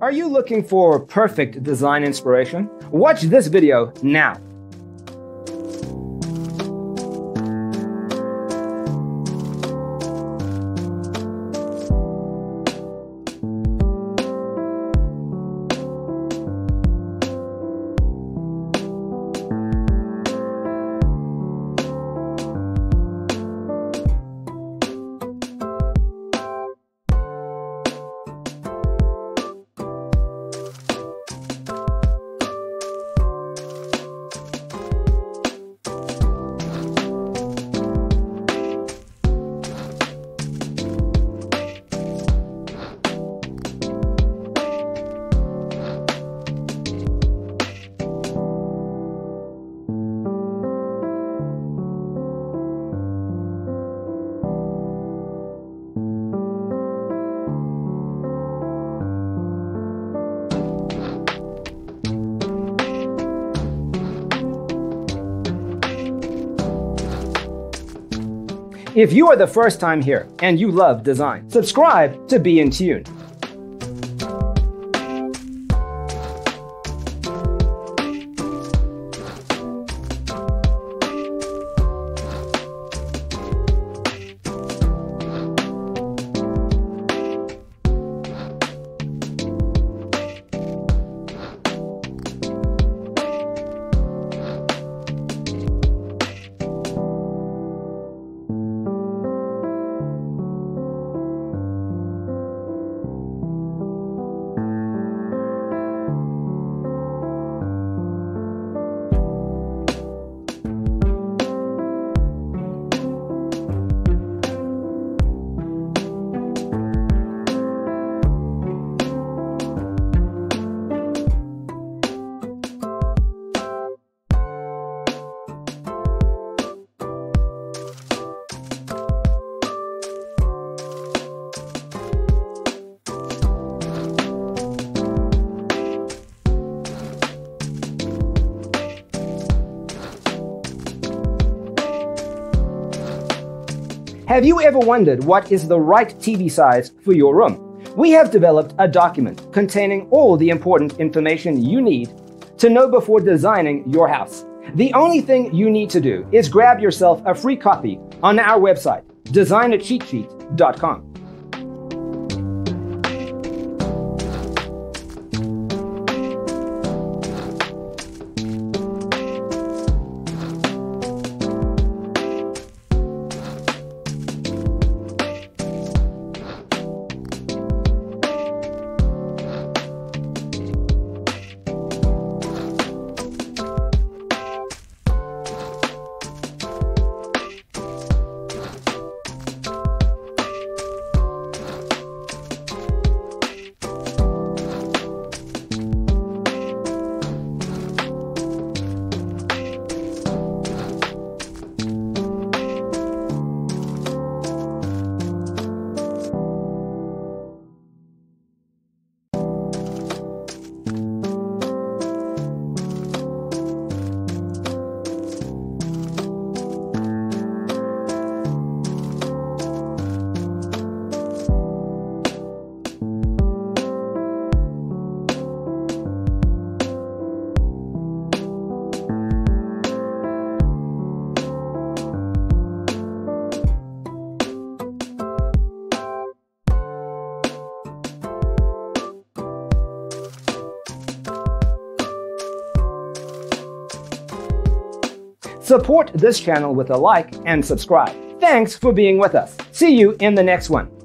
Are you looking for perfect design inspiration? Watch this video now. If you are the first time here and you love design, subscribe to Be in Tune. Have you ever wondered what is the right TV size for your room? We have developed a document containing all the important information you need to know before designing your house. The only thing you need to do is grab yourself a free copy on our website, designacheatsheet.com. Support this channel with a like and subscribe. Thanks for being with us. See you in the next one.